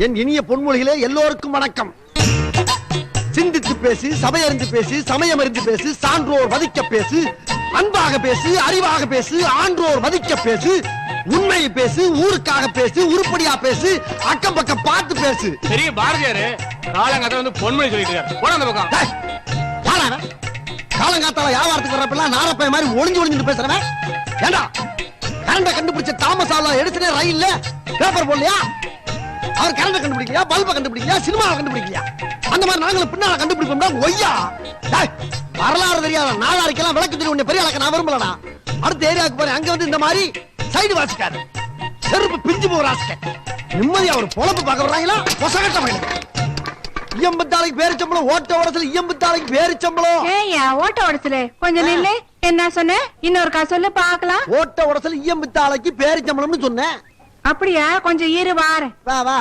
என் இனிய பொன்மொழிகளே எல்லோருக்கும் வணக்கம். சிந்தித்து பேசு, சபையறிந்து பேசு, சமயம் அறிந்து பேசு, சான்றோர் மதிக்க பேசு, அன்பாக பேசு, அறிவாக பேசு, ஆன்றோர் மதிக்க பேசு, உண்மையை பேசு, ஊருக்காக பேசு, உருப்படியா பேசு, அக்கம் பக்கம் பார்த்து பேசு. பெரிய பாரதியாரு காலங்காத்தால வந்து பொன்மொழி சொல்லிட்டு இருக்காரு. போன அந்த பக்கம். காலங்காத்தால வியாபாரத்துக்கு வர்றப்பெல்லாம் நாரப்பைய மாதிரி ஒளிஞ்சு பேசுறவன் ஏண்டா? கரண்ட கண்டுபிடிச்ச தாமஸ் ஆல்வா எடிசனே ரயில்ல பேப்பர் போடலையா? அவர் கரண்ட கண்டுபிடிக்கலையா, பல்ப கண்டுபிடிக்கலையா, சினிமாவை கண்டுபிடிக்கலையா? அந்த மாதிரி நாங்களும் பின்னால கண்டுபிடிப்போம்டா. ஒய்யா வரலாறு தெரியாத நாளாரிக்கெல்லாம் விளக்கு தெரியும். உன்னை பெரிய ஆளக்க நான் விரும்பலடா. அடுத்த ஏரியாவுக்கு போறேன், அங்க வந்து இந்த மாதிரி சைடு வாசிக்காரு, செருப்பு பிஞ்சு போற ஆசை. நிம்மதியா ஒரு பொழப்பு பார்க்க வர்றாங்களா? பொசகட்ட வயலுக்கு இயம்பத்தாளைக்கு பேரு சம்பளம், ஓட்ட உடசல் இயம்பத்தாளைக்கு பேரு சம்பளம். ஏய்யா ஓட்ட உடசல் கொஞ்சம் நில்லு. என்ன சொன்ன? இன்னொரு சொல்லு பாக்கலாம். ஓட்ட உடசல் இயம்பத்தாளைக்கு பேரு சம்பளம்னு சொன்னேன். அப்படியா? கொஞ்சம் இரு வார. வா வா.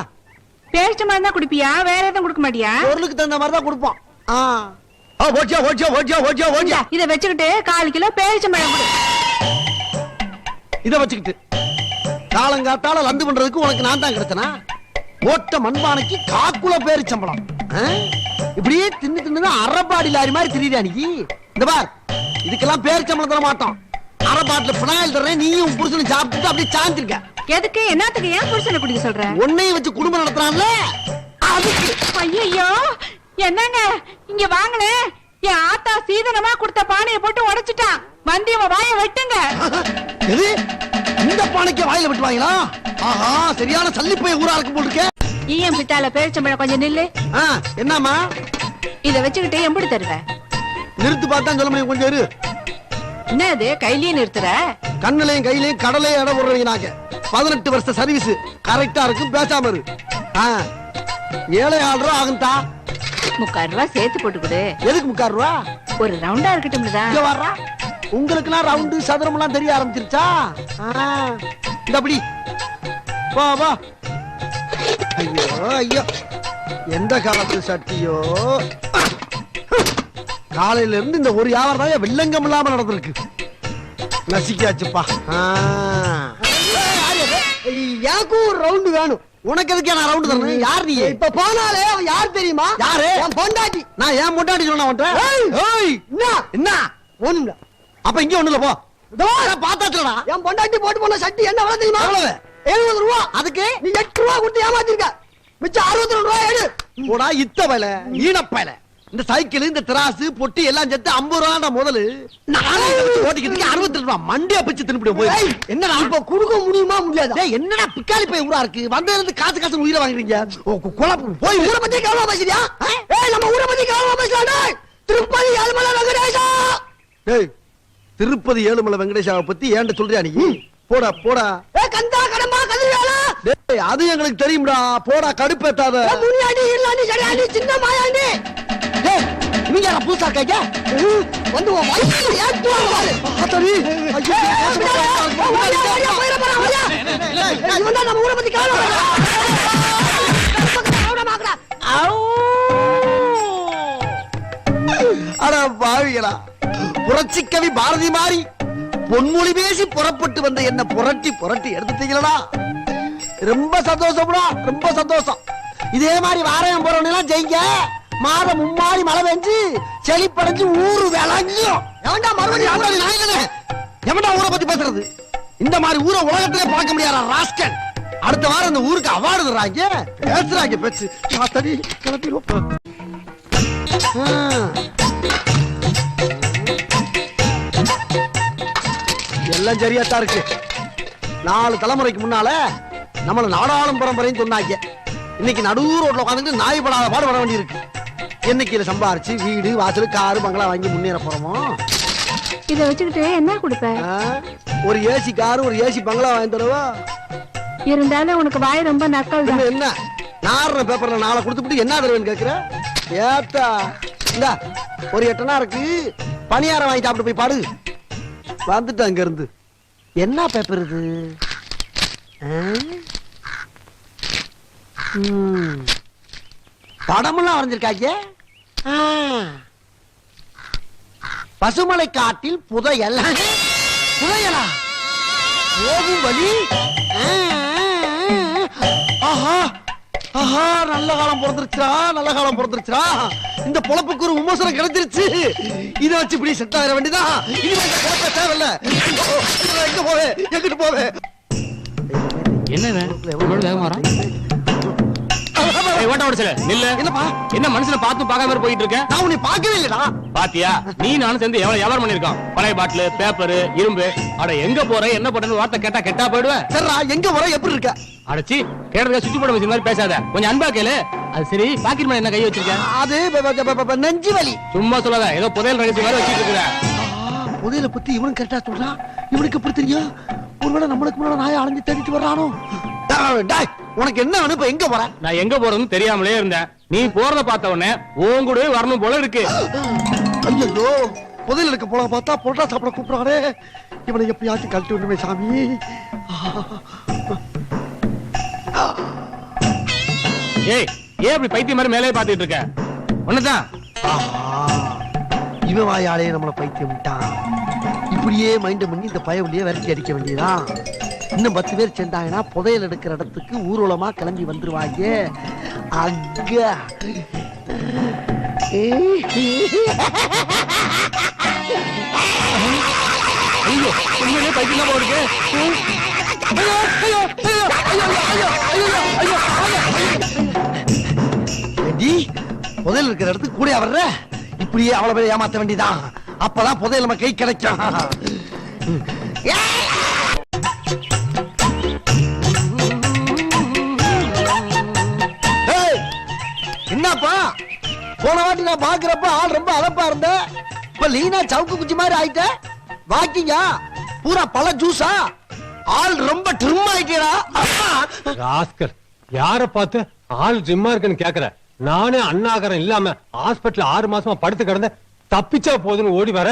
பேரிச்சம்பழம் தான் குடிப்பியா? வேற எதுவும் குடுக்க மாட்டியா? பொருளுக்கு தகுந்த மாதிரி தான் கொடுப்போம். இத வச்சுக்கிட்டு 1/4 கிலோ பேரிச்சம்பழம் கொடு. இத வச்சுக்கிட்டு காலங்காத்தால லந்து பண்றதுக்கு உனக்கு நான் தான் கிடைச்சனா? ஓட்ட மண்பானைக்கு 1/4 கிலோ பேரிச்சம்பழம். இப்படியே தின்னு தின்னு அரபாடி லாரி மாதிரி திரியா நீ? இந்த பார், இதுக்கெல்லாம் பேரிச்சம்பளம் தர மாட்டோம். அரபாட்டில பினாயில் தர்றேன், நீயும் புருஷனும் சாப்பிட்டு அப்படியே சாந்திருக்க. எதுக்கு? என்னத்துக்கு ஏன் புருஷனை குடிக்க சொல்ற? உன்னையும் வச்சு குடும்பம் நடத்துறான்ல அதுக்கு. ஐயோ என்னங்க இங்க வாங்களே. என் ஆத்தா சீதனமா கொடுத்த பானையை போட்டு உடைச்சிட்டான். வண்டியவ வாய வெட்டுங்க. எது? இந்த பானைக்கு வாயில வெட்டுவாங்களா? ஆஹா, சரியான சல்லிப்பைய ஊரா இருக்கும் போல் இருக்கே. ஈயம் பித்தால பேரிச்சம்பழம் கொஞ்சம் நில்லு. என்னம்மா? இத வச்சுக்கிட்டு எப்படி தருவ? நிறுத்து பார்த்தா சொல்ல முடியும். கொஞ்சம் இரு. என்ன இது கையிலேயே நிறுத்துற? கண்ணுலையும் கையிலையும் கடலையும் இடம் போடுறீங்க. நாங்க 18 வருஷ சர்வீஸ் கரெக்டா இருக்கும். பேசாம இரு. 7,500 ஆகும்டா. 3/4 ரூபா சேர்த்து போட்டு கொடு. எதுக்கு 3/4 ரூபா? ஒரு ரவுண்டா இருக்கட்டும். வர்றா உங்களுக்கு எல்லாம் ரவுண்டு சதுரம் எல்லாம் தெரிய ஆரம்பிச்சிருச்சா? இந்த அப்படி வா வா. ஐயோ ஐயோ, எந்த காலத்து சட்டியோ. காலையில இருந்து இந்த ஒரு வியாபாரம் தான் வெள்ளங்கம் இல்லாம நடந்திருக்கு. நசிக்காச்சுப்பா. எனக்கும் ஒரு ரவுண்டு வேணும். உனக்கு எதுக்கு நான் ரவுண்டு தரணும்? யார் நீ? இப்ப போனாலே யார் தெரியுமா? யாரு? என் பொண்டாட்டி. நான் ஏன் பொண்டாட்டி சொன்ன? என்ன ஒண்ணு? அப்ப இங்க ஒண்ணுல போ. பாத்தாச்சுடா. என் பொண்டாட்டி போட்டு போன சட்டி என்ன விலை தெரியுமா? 70 ரூபா. அதுக்கு நீ 8 ரூபா கொடுத்து ஏமாத்திருக்க. மிச்சம் 62 ரூபா எடு. போடா இத்த வேலை ஈனப்பையில. இந்த சைக்கிள், இந்த திராசு, பொட்டி எல்லாம் சேர்த்து 50 ரூபா முதல்ல. நானே ஓட்டிக்கிட்டு 62 ரூபா மண்டியா பிச்சு தின்னுபிட போய். என்னடா இப்ப கொடுக்க முடியுமா முடியாது? என்னடா பிக்காலி போய் ஊரா இருக்கு. வந்ததுல இருந்து காசு காசு உயிரை வாங்குறீங்க. குழப்பம் போய். ஊரை பத்தி கவலை பேசுறியா? நம்ம ஊரை பத்தி கவலை பேசலாம். திருப்பதி ஏழுமலை வெங்கடேசா. திருப்பதி ஏழுமலை வெங்கடேசாவை பத்தி ஏன்ட சொல்றியா நீ? போடா போடா. கந்தா கடம்பா கதிராளா. அது எங்களுக்கு தெரியும்டா. போடா கடுப்பேத்தாத. முனியாண்டி இல்லாண்டி சரியாண்டி சின்ன மாயாண்டி. நீங்க யாரா புதுசா இருக்காங்க? வந்து உன் வயித்துல ஏத்துவாங்க பாரு. அத்தரி ஐயோ இவன் தான் நம்ம ஊரை பத்தி கவலை. அட பாவிகளா, புரட்சி கவி பாரதி மாறி பொன்மொழி பேசி புறப்பட்டு வந்த என்ன புரட்டி புரட்டி எடுத்துட்டீங்களா? ரொம்ப சந்தோஷம்டா, ரொம்ப சந்தோஷம். இதே மாதிரி வாரம் போறவனெல்லாம் ஜெயிங்க. மாதம் மும்மாறி மழை பெஞ்சு செழிப்படைஞ்சு ஊரு விளங்கியும். எவன்டா மறுபடியும் எவன்டா ஊரை பத்தி பேசுறது? இந்த மாதிரி ஊரை உலகத்திலே பார்க்க முடியாதா ராஸ்கல்? அடுத்த வாரம் இந்த ஊருக்கு அவார்டு தர்றாங்க. பேசுறாங்க பேச்சு. கிளப்பிடுவோம். எல்லாம் சரியாத்தான் இருக்கு. 4 தலைமுறைக்கு முன்னால நம்மள நாடாளும் பரம்பரைன்னு சொன்னாங்க. இன்னைக்கு நடு ரோட்ல உட்காந்துட்டு நாய் படாத பாடு வர வேண்டி இருக்கு. என்னைக்கு சம்பாரிச்சு வீடு வாசல் காரு பங்களா வாங்கி முன்னேற போறோமோ? இத வச்சுக்கிட்டு என்ன கொடுப்ப? ஒரு ஏசி காரு, ஒரு ஏசி பங்களா வாங்கி தரவா? இருந்தாலும் உனக்கு வாய் ரொம்ப நக்கல் தான். என்ன நார்ன பேப்பர்ல 4 கொடுத்துட்டு என்ன தருவேன்னு கேக்குற? ஏத்தா இந்த ஒரு 8 அணா இருக்கு. பணியாரம் வாங்கி சாப்பிட்டு போய் பாடு. வந்துட்டு அங்க இருந்து என்ன பேப்பர் இது? படமெல்லாம் வரைஞ்சிருக்காங்க. பசுமலை காட்டில் புதையல். புதையலா? போகும் வழி. ஆஹா, ஆஹா, நல்ல காலம் பிறந்துருச்சுடா, நல்ல காலம் பிறந்துருச்சுடா. இந்த பொழப்புக்கு ஒரு விமர்சனம் கிடைச்சிருச்சு. இதை வச்சு இப்படி செட் ஆகிற வேண்டியதான். இனிமே இந்த பொழப்ப தேவையில்ல. எங்க போவே, எங்கிட்டு போவே? என்ன ஓட்ட ஓடிச்சல நில்ல. என்னப்பா? என்ன மனுஷனை பார்த்து பார்க்காம போயிட்டு இருக்க? நான் உன்னை பார்க்கவே இல்லடா. பாத்தியா, நீ நானும் சேர்ந்து எவ்வளவு வியாபாரம் பண்ணிருக்கோம். பழைய பாட்டில், பேப்பர், இரும்பு. அட எங்க போற, என்ன பண்றன்னு வார்த்தை கேட்டா கெட்டா போயிடுவேன். சரிடா, எங்க போற, எப்படி இருக்க? அடச்சி, கேட்டதுக்கு சுவிட்ச் போர்டு வச்ச மாதிரி பேசாத. கொஞ்சம் அன்பா கேளு. அது சரி, பாக்கெட் மேல என்ன கை வச்சிருக்க? அது நெஞ்சு வலி. சும்மா சொல்லாத, ஏதோ புதையல் ரகசியம் மாதிரி வச்சிட்டு இருக்கிற. புதையலை பத்தி இவனும் கரெக்டா சொல்றான். இவனுக்கு எப்படி தெரியும்? ஒருவேளை நம்மளுக்கு முன்னாடி நாயை அலைஞ்சு தேடிட்டு வர்றானோ? டேய், உனக்கு என்ன அனுப்ப, எங்க போற? நான் எங்க போறதுன்னு தெரியாமலே இருந்தேன். நீ போறத பார்த்த உடனே உன் கூட வரணும் போல இருக்கு. ஐயோ, புதையல் எடுக்க போல பார்த்தா பொட்டா சாப்பிட கூப்பிடுறானே. இவனை எப்படியாச்சும் கழட்டி விடுமே சாமி. ஏய், ஏன் அப்படி பைத்தியம் மாதிரி மேலே பாத்துட்டு இருக்க? ஒண்ணுதான். இவன் வாயாலே நம்மள பைத்தியம் விட்டான். இப்படியே மைண்ட் பண்ணி இந்த பயவுலயே விரட்டி அடிக்க வேண்டியதான். இன்னும் 10 பேர் சேர்ந்தாங்கன்னா புதையல் எடுக்கிற இடத்துக்கு ஊர்வலமா கிளம்பி வந்துருவாங்க. அங்க ஐயோ, உண்மையிலே பைத்தியம் போல இருக்கு. புதையல் இருக்கிற இடத்துக்கு கூட வர்ற. இப்படியே அவ்வளவு பேர் ஏமாத்த வேண்டியதான். அப்பதான் புதையல் நம்ம கை கிடைக்கும். என்னப்பா, போன வாட்டி நான் பாக்குறப்ப ஆள் ரொம்ப அலப்பா இருந்த. இப்ப லீனா சவுக்கு குச்சி மாதிரி ஆயிட்ட. வாக்கிங்கா பூரா பழ ஜூஸா? ஆள் ரொம்ப ட்ரிம் ஆயிட்டா. ராஸ்கல், யார பார்த்து ஆள் ஜிம்மா இருக்குன்னு கேக்குற? நானே அண்ணாகரம் இல்லாம ஹாஸ்பிட்டல் 6 மாசமா படுத்து கிடந்த, தப்பிச்சா போதுன்னு ஓடி வர.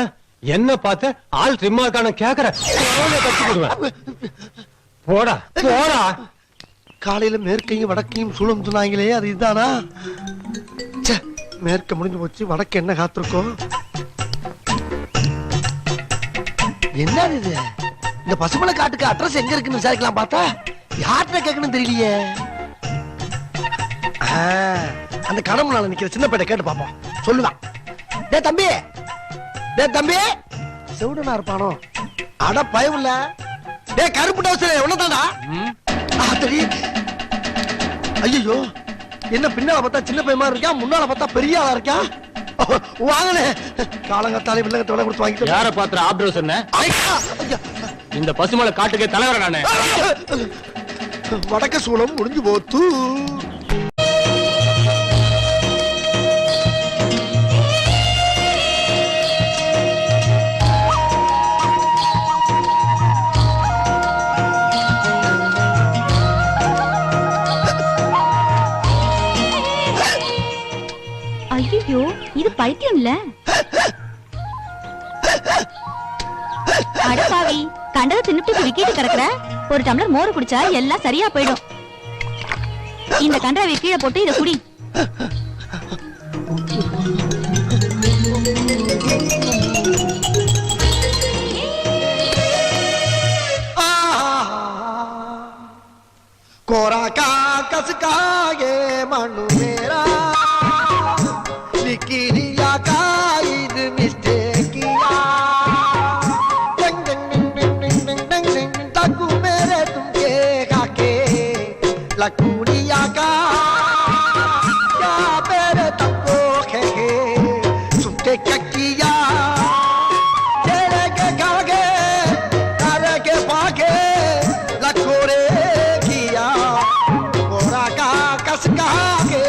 என்ன பார்த்து ஆள் ஜிம்மா இருக்கான கேக்குற? தச்சு போடுவேன். போடா போடா. காலையில மேற்கையும் வடக்கையும் சூழம் சொன்னாங்களே, அது இதுதானா? மேற்க முடிஞ்சு போச்சு, வடக்கு என்ன காத்திருக்கோம்? என்ன இது? இந்த பசுமலை காட்டுக்கு அட்ரஸ் எங்க இருக்குன்னு விசாரிக்கலாம் பார்த்தா யார்கிட்ட கேட்கணும் தெரியலையே. அந்த கடமுனால நிக்கிற சின்ன பேட்டை கேட்டு பாப்போம், சொல்லுவான். டே தம்பி, டே தம்பி, செவுடனா இருப்பானோ? அட பயம் இல்ல. டே கருப்பு டவுசர் எவ்வளவுதான்டா? ஐயோ, என்ன பின்னால பார்த்தா சின்ன பையமா இருக்கா, முன்னால பார்த்தா பெரிய ஆளா இருக்கா? வாங்கனே, காலங்கத்தாலே வில்லங்கத்தை விலை கொடுத்து வாங்கிட்டு. யார பாத்துற ஆப்டர் சொன்ன? இந்த பசுமலை காட்டுக்கே தலைவர் நானே. வடக்க சூளம் முடிஞ்சு போத்து. ஐயோ, இது பைத்தியம் இல்ல. அடப்பாவி, கண்டத தின்னுட்டு விக்கிட்டு கிடக்குற. ஒரு டம்ளர் மோர் குடிச்சா எல்லாம் சரியா போயிடும். இந்த கண்டாவை கீழே போட்டு இத குடி. कोरा कागज का ये मनु मेरा लिखिया का ईद मिस्टेक किया डंग डंग डंग डंग डंग डंग डंग ताकू मेरे तुमके काके लकुड़िया का क्या मेरे तुमको खेके सुनते क्या किया तेरे के कागे तारे के पाके लकोरे किया कोरा का कस कहा के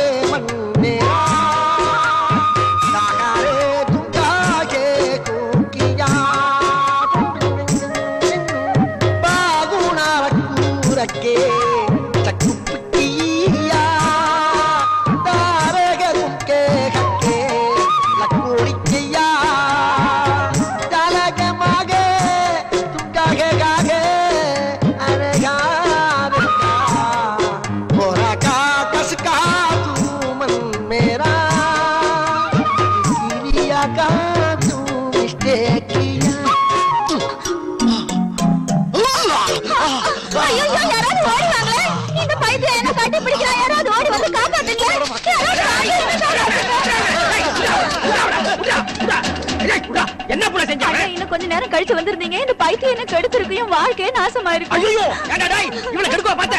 கொஞ்ச நேரம் கழிச்சு வந்திருந்தீங்க இந்த பைத்தியம் என்ன கெடுத்திருக்கு என் வாழ்க்கையே நாசமா இருக்கு. ஐயோ ஏண்டா டேய் இவனை கெடுக்கவா பார்த்த?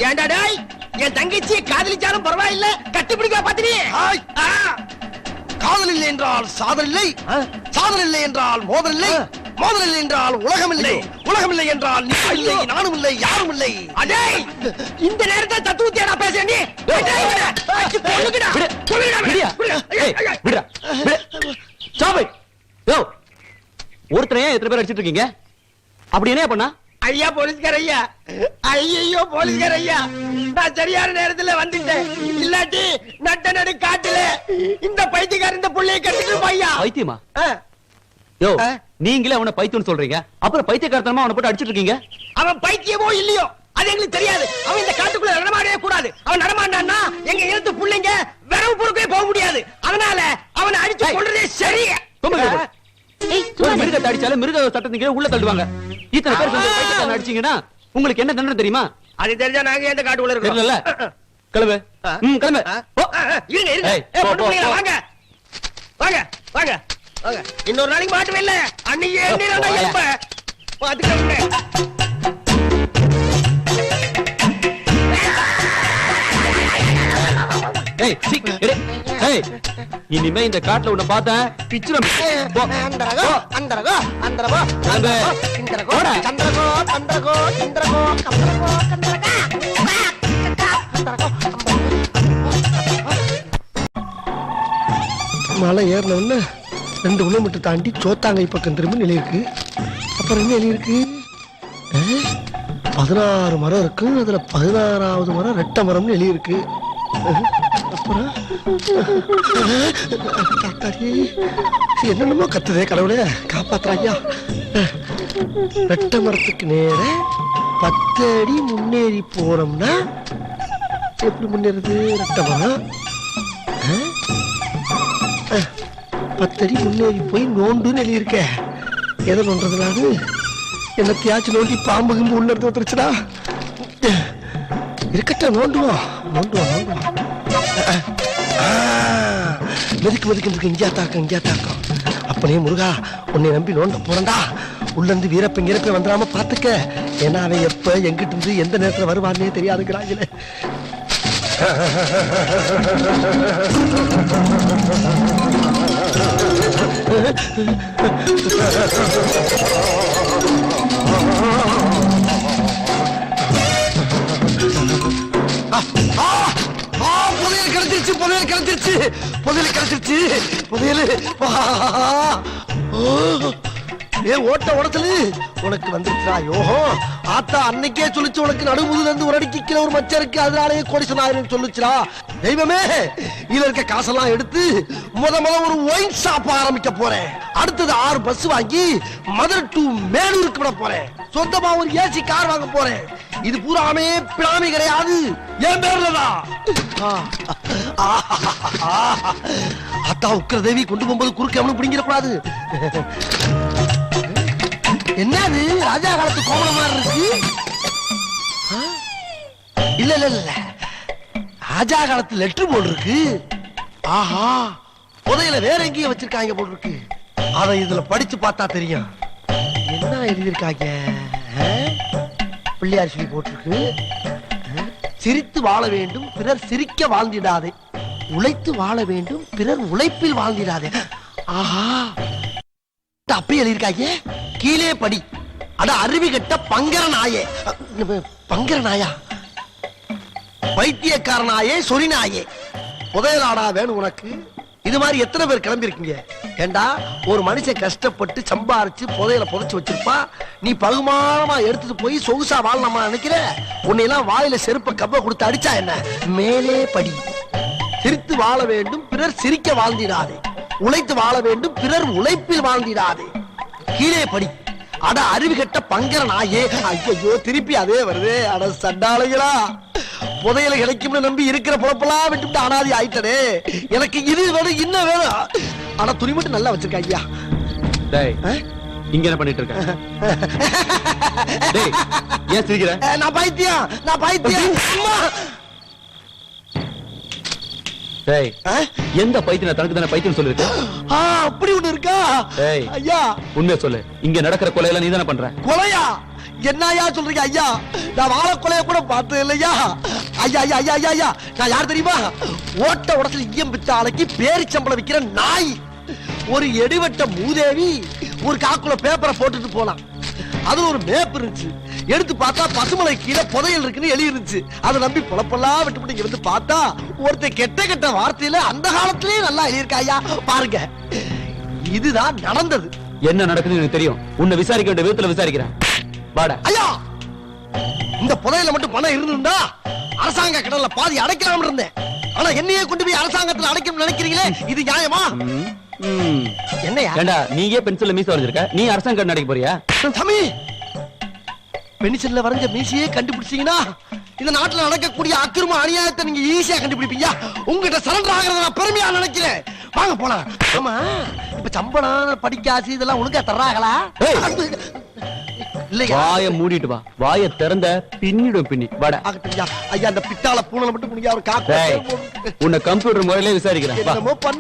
ஏண்டா டேய் என் தங்கச்சியை காதலிச்சாலும் பரவாயில்ல கட்டி பிடிக்கவா பார்த்த நீ? காதல் இல்லை என்றால் சாதல் இல்லை, சாதல் இல்லை என்றால் மோதல் இல்லை, மோதல் இல்லை என்றால் உலகம் இல்லை, உலகம் இல்லை என்றால் நீ இல்லை, நானும் இல்லை, யாரும் இல்லை. அடே இந்த நேரத்துல தத்துவத்தையா பேசுற நீ? கொல்லுங்கடா கொல்லுங்கடா. சாபை யோ ஒருத்தரையே எத்தனை பேர் அடிச்சிட்டு இருக்கீங்க? அப்படி என்ன பண்ணா? ஐயா போலீஸ்கார ஐயா, ஐயோ போலீஸ்கார ஐயா, நான் சரியான நேரத்துல வந்துட்டேன். இல்லாட்டி நட்ட நடு காட்டுல இந்த பைத்தியக்கார இந்த புள்ளைய கட்டிட்டு பையா. பைத்தியமா? யோ நீங்களே அவனை பைத்தியம்னு சொல்றீங்க, அப்புறம் பைத்தியக்காரத்தனமா அவனை போட்டு அடிச்சிட்டு இருக்கீங்க. அவன் பைத்தியமோ இல்லையோ அது எங்களுக்கு தெரியாது. அவன் இந்த காட்டுக்குள்ள நடமாடவே கூடாது. அவன் நடமாண்டான்னா எங்க இனத்து புள்ளைங்க விரவு பொறுக்கவே போக முடியாது. அதனால அவனை அடிச்சு கொள்றதே சரி. மிருகத்தை அடிச்சாலும் மிருக சட்டத்துக்கு உள்ள தள்ளுவாங்க. இத்தனை பேர் சேர்ந்து பைத்தியக்காரனை அடிச்சீங்கன்னா உங்களுக்கு என்ன தண்டனை தெரியுமா? அது தெரிஞ்சா நாங்க எந்த காட்டுக்குள்ள இருக்கோம்? தெரியல. கிளம்பு. கிளம்பு. இருங்க இருங்க. பொண்ணு பிள்ளைங்களா வாங்க வாங்க வாங்க வாங்க. இன்னொரு நாளைக்கு மாட்டுவே இல்ல. அன்னைக்கு எண்ணிரண்டா எப்ப பாத்துக்கோங்க. ஏய் சீ எடே. ஏய் இனிமே இந்த காட்டுல உன்னை பார்த்தேன் பிச்சுரம். அந்தரகோ அந்தரகோ அந்தரகோ கிளம்பு. இந்தரகோ சந்திரகோ சந்திரகோ இந்திரகோ கந்தரகோ கந்தரகா அந்தரகோ. மலை ஏறினவுன்னு 2 கிலோமீட்டர் தாண்டி சோத்தாங்கை பக்கம் திரும்பி நிலையிருக்கு. அப்புறம் என்ன எழுதியிருக்கு? 16 மரம் இருக்கு, அதுல 16வது மரம் ரெட்டை மரம்னு எழுதியிருக்கு. அப்புறம் என்னென்னமோ கத்துதே, கடவுளே காப்பாத்துறாயா. ரெட்டை மரத்துக்கு நேர 10 அடி முன்னேறி போனோம்னா எப்படி முன்னேறது? ரெட்டை மரம் 10 அடி முன்னேறி போய் நோண்டுன்னு எழுதியிருக்க. எதை நோன்றதுனால என்னத்தையாச்சும் நோண்டி பாம்பு கிம்பு உள்ள இருந்து வந்துருச்சுடா. இருக்கட்டும், நோண்டுவோம் நோண்டுவோம் நோண்டுவோம். மெதுக்கு மெதுக்கு இங்கேயா தாக்கம் இங்கேயா தாக்கம். அப்பனே முருகா, உன்னை நம்பி நோண்ட போறண்டா. உள்ள இருந்து வீரப்ப இறப்ப வந்துடாம பாத்துக்க. ஏன்னா அவன் எப்ப எங்கிட்டு இருந்து எந்த நேரத்துல வருவான்னே தெரியாதுங்கிறாங்களே. புதையல் கிடைச்சிருச்சு, புதையல் கிடைச்சிருச்சு, புதையல் கிடைச்சிருச்சு, புதையல். ஏ ஓட்ட உடச்சலு உனக்கு வந்துருச்சா? யோகோ ஆத்தா அன்னைக்கே சொல்லிச்சு உனக்கு நடுமுதுல இருந்து ஒரு அடிக்கு கீழே ஒரு மச்சம் இருக்கு, அதனாலேயே கோடீஸ்வரன் சொல்லுச்சுடா. தெய்வமே, இதுல இருக்க காசெல்லாம் எடுத்து முத ஒரு ஒயின் ஷாப் ஆரம்பிக்க போறேன். அடுத்தது 6 பஸ் வாங்கி மதுரை டு மேலூருக்கு விட போறேன். சொந்தமா ஒரு ஏசி கார் வாங்க போறேன். இது பூராமே பிளாமி கிடையாது, என் பேர்லதான். அத்தா உக்கிர தேவி கொண்டு போகும்போது குறுக்க எவனும் பிடிங்கிட கூடாது. என்னது ராஜா காலத்து கோமணம் மாதிரி இருக்கு? இல்ல இல்ல இல்ல, ராஜா காலத்து லெட்டர் போல் இருக்கு. ஆஹா, புதையில வேற எங்கேயும் வச்சிருக்காங்க போல் இருக்கு. அதை இதுல படிச்சு பார்த்தா தெரியும். என்ன எழுதியிருக்காங்க? பிள்ளையார் சொல்லி போட்டிருக்கு. சிரித்து வாழ வேண்டும் பிறர் சிரிக்க வாழ்ந்திடாதே, உழைத்து வாழ வேண்டும் பிறர் உழைப்பில் வாழ்ந்திடாதே. ஆஹா, அப்படி எழுதியிருக்காங்க. கீழே படி. அட அருவி கட்ட பங்கர நாயே. பங்கர நாயா? பைத்தியக்கார நாயே, சொரி நாயே. புதையலாடா வேணும் உனக்கு? இது மாதிரி எத்தனை பேர் கிளம்பி இருக்கீங்க? ஏண்டா, ஒரு மனுஷன் கஷ்டப்பட்டு சம்பாரிச்சு புதையல புதைச்சு வச்சிருப்பா. நீ பகுமானமா எடுத்துட்டு போய் சொகுசா வாழலாமா நினைக்கிற? உன்னையெல்லாம் வாயில செருப்ப கப்ப கொடுத்து அடிச்சா என்ன? மேலே படி. சிரித்து வாழ வேண்டும் பிறர் சிரிக்க வாழ்ந்திடாதே, உழைத்து வாழ வேண்டும் பிறர் உழைப்பில் வாழ்ந்திடாதே. கீழே படி. அட அருவி கட்ட பங்கர நாயே. ஐயோ, திருப்பி அதே வருது. அட சண்டாளைகளா, புதையல கிடைக்கும்னு நம்பி இருக்கிற பொழப்பெல்லாம் விட்டுட்டு அனாதி ஆயிட்டனே. எனக்கு இது வேணும், இன்னும் வேணும். ஆனா துணி மட்டும் நல்லா வச்சிருக்க ஐயா. இங்க என்ன பண்ணிட்டு இருக்க? ஏன் சிரிக்கிற? நான் பைத்தியம், நான் பைத்தியம். டேய் ஆ? எந்த பைத்தியம் தனக்கு தானே பைத்தியம் சொல்லிருக்கு ஆ, அப்படி ஒண்ணு இருக்கா ஏய். ஐயா உண்மையை சொல்லு இங்க நடக்கிற கொலையெல்லாம் நீ தானே பண்ற கொலையா என்னய்யா சொல்றீங்க ஐயா நான் வாழ கொலைய கூட பார்த்தது இல்லையா ஐயா ஐயா ஐயா ஐயா ஐயா நான் யார் தெரியுமா ஓட்ட உடத்துல ஈயம் பிச்ச ஆளைக்கு பேரிச்சம்பளம் விக்கிற நாய் ஒரு எடுவட்ட மூதேவி ஒரு காக்குள்ள பேப்பரை போட்டுட்டு போலாம் அதுல ஒரு மேப் இருந்துச்சு எடுத்து பார்த்தா பசுமலை கீழே புதையல் இருக்குன்னு எழுதி இருந்துச்சு அதை நம்பி பொழப்பெல்லாம் விட்டு இங்க வந்து பார்த்தா ஒருத்தன் கெட்ட கெட்ட வார்த்தையில அந்த காலத்திலேயே நல்லா எழுதியிருக்கா ஐயா பாருங்க இதுதான் நடந்தது என்ன நடக்குதுன்னு எனக்கு தெரியும் உன்னை விசாரிக்க வேண்டிய விதத்துல விசாரிக்கிறேன் வாடா ஐயா இந்த புதையில மட்டும் பணம் இருந்திருந்தா அரசாங்க கடல்ல பாதி அடைக்கலாம் இருந்தேன் ஆனா என்னையே கொண்டு போய் அரசாங்கத்துல அடைக்கணும்னு நினைக்கிறீங்களே இது நியாயமா ம். என்னையா ஏண்டா நீயே பென்சில்ல மீச வரைஞ்சிருக்க நீ அரசாங்க நடிக்க போறியா சாமி பென்சில்ல வரைஞ்ச மீசியே கண்டுபிடிச்சீங்கன்னா இந்த நாட்டுல நடக்கக்கூடிய அக்கிரம அநியாயத்தை நீங்க ஈஸியா கண்டுபிடிப்பீங்க உங்ககிட்ட சரண்டர் ஆகிறத நான் பெருமையா நினைக்கிறேன் வாங்க போலாம் ஆமா இப்ப சம்பளம் படிக்காசு இதெல்லாம் ஒழுங்கா தர்றாங்களா ஏய். இல்லையா வாய மூடிட்டு வா வாய திறந்த பின்னிடும் பின்னி வாடா ஆகட்டும் ஐயா ஐயா அந்த பித்தாள பூனலை மட்டும் முடியாது ஒரு டேய், காக்கு உன்னை கம்ப்யூட்டர் முறையிலே விசாரிக்கிறேன் வா என்னமோ பண்ணு